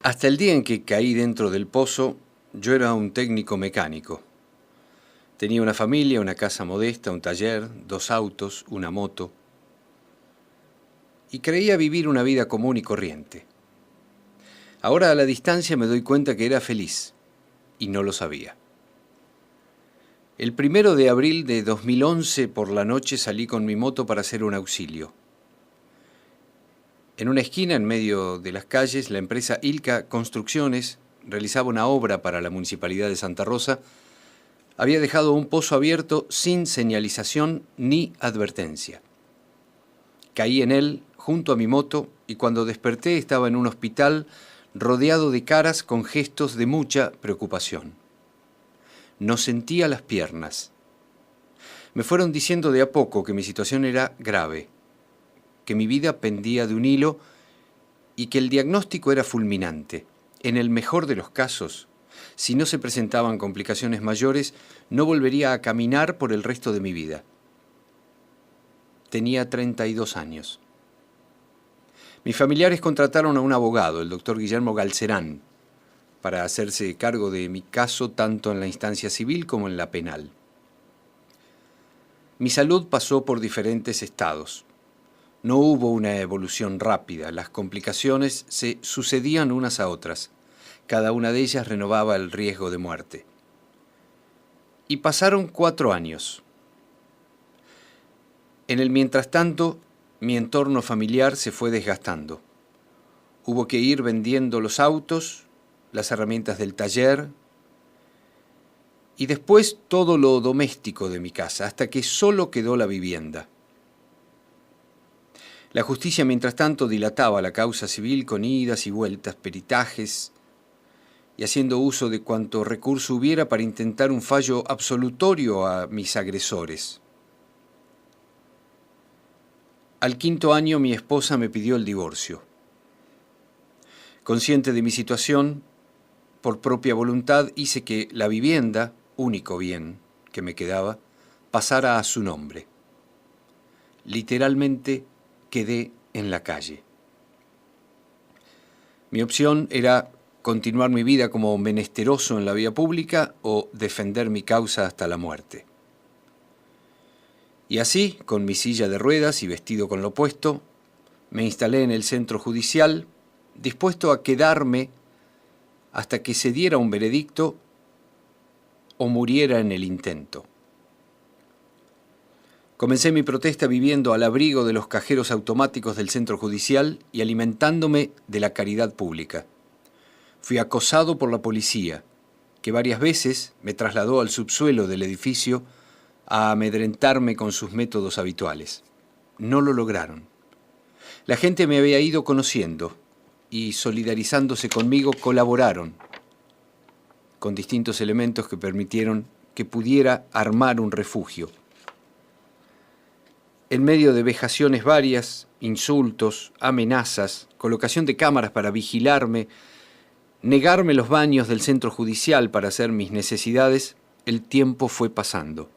Hasta el día en que caí dentro del pozo, yo era un técnico mecánico. Tenía una familia, una casa modesta, un taller, 2 autos, una moto. Y creía vivir una vida común y corriente. Ahora a la distancia me doy cuenta que era feliz, y no lo sabía. El 1 de abril de 2011 por la noche salí con mi moto para hacer un auxilio. En una esquina, en medio de las calles, la empresa Ilca Construcciones realizaba una obra para la Municipalidad de Santa Rosa. Había dejado un pozo abierto sin señalización ni advertencia. Caí en él junto a mi moto y cuando desperté estaba en un hospital rodeado de caras con gestos de mucha preocupación. No sentía las piernas. Me fueron diciendo de a poco que mi situación era grave, que mi vida pendía de un hilo y que el diagnóstico era fulminante. En el mejor de los casos, si no se presentaban complicaciones mayores, no volvería a caminar por el resto de mi vida. Tenía 32 años. Mis familiares contrataron a un abogado, el doctor Guillermo Galcerán, para hacerse cargo de mi caso tanto en la instancia civil como en la penal. Mi salud pasó por diferentes estados. No hubo una evolución rápida, las complicaciones se sucedían unas a otras. Cada una de ellas renovaba el riesgo de muerte. Y pasaron 4 años. En el mientras tanto, mi entorno familiar se fue desgastando. Hubo que ir vendiendo los autos, las herramientas del taller y después todo lo doméstico de mi casa, hasta que solo quedó la vivienda. La justicia, mientras tanto, dilataba la causa civil con idas y vueltas, peritajes, y haciendo uso de cuanto recurso hubiera para intentar un fallo absolutorio a mis agresores. Al 5.º año mi esposa me pidió el divorcio. Consciente de mi situación, por propia voluntad hice que la vivienda, único bien que me quedaba, pasara a su nombre. Literalmente quedé en la calle. Mi opción era continuar mi vida como menesteroso en la vía pública o defender mi causa hasta la muerte. Y así, con mi silla de ruedas y vestido con lo puesto, me instalé en el centro judicial, dispuesto a quedarme hasta que se diera un veredicto o muriera en el intento. Comencé mi protesta viviendo al abrigo de los cajeros automáticos del centro judicial y alimentándome de la caridad pública. Fui acosado por la policía, que varias veces me trasladó al subsuelo del edificio a amedrentarme con sus métodos habituales. No lo lograron. La gente me había ido conociendo y, solidarizándose conmigo, colaboraron con distintos elementos que permitieron que pudiera armar un refugio. En medio de vejaciones varias, insultos, amenazas, colocación de cámaras para vigilarme, negarme los baños del centro judicial para hacer mis necesidades, el tiempo fue pasando.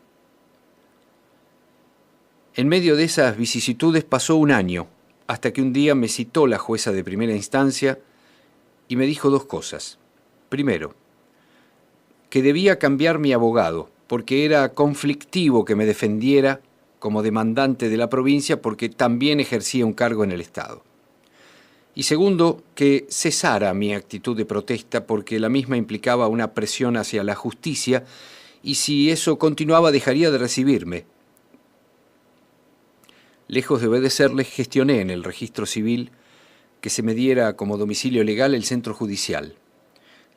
En medio de esas vicisitudes pasó un año, hasta que un día me citó la jueza de primera instancia y me dijo 2 cosas. Primero, que debía cambiar mi abogado, porque era conflictivo que me defendiera como demandante de la provincia porque también ejercía un cargo en el Estado. Y segundo, que cesara mi actitud de protesta porque la misma implicaba una presión hacia la justicia y si eso continuaba dejaría de recibirme. Lejos de obedecerles, gestioné en el registro civil que se me diera como domicilio legal el centro judicial.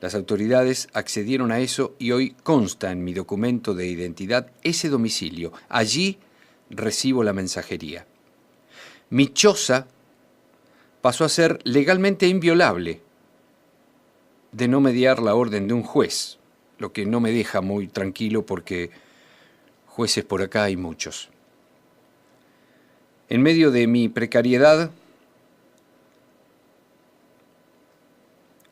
Las autoridades accedieron a eso y hoy consta en mi documento de identidad ese domicilio. Allí recibo la mensajería. Mi choza pasó a ser legalmente inviolable de no mediar la orden de un juez, lo que no me deja muy tranquilo porque jueces por acá hay muchos. En medio de mi precariedad,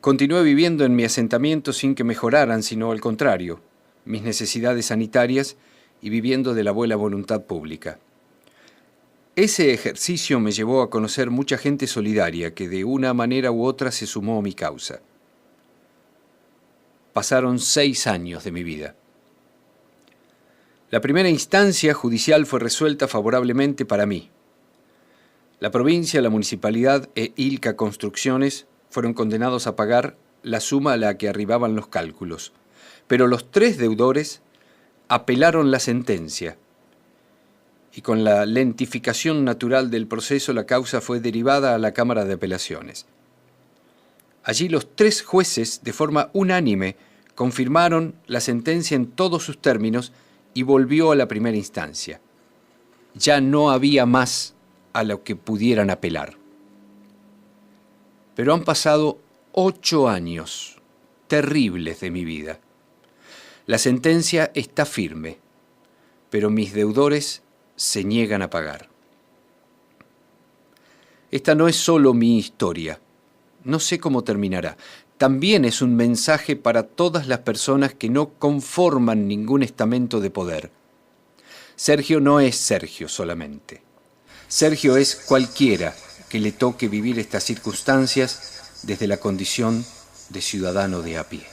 continué viviendo en mi asentamiento sin que mejoraran, sino al contrario, mis necesidades sanitarias y viviendo de la buena voluntad pública. Ese ejercicio me llevó a conocer mucha gente solidaria que de una manera u otra se sumó a mi causa. pasaron 6 años de mi vida. La primera instancia judicial fue resuelta favorablemente para mí. La provincia, la municipalidad e Ilka Construcciones fueron condenados a pagar la suma a la que arribaban los cálculos, pero los 3 deudores apelaron la sentencia y con la lentificación natural del proceso la causa fue derivada a la Cámara de Apelaciones. Allí los 3 jueces, de forma unánime, confirmaron la sentencia en todos sus términos y volvió a la primera instancia. Ya no había más a lo que pudieran apelar. Pero han pasado 8 años terribles de mi vida. La sentencia está firme, pero mis deudores se niegan a pagar. Esta no es solo mi historia. No sé cómo terminará. También es un mensaje para todas las personas que no conforman ningún estamento de poder. Sergio no es Sergio solamente. Sergio es cualquiera que le toque vivir estas circunstancias desde la condición de ciudadano de a pie.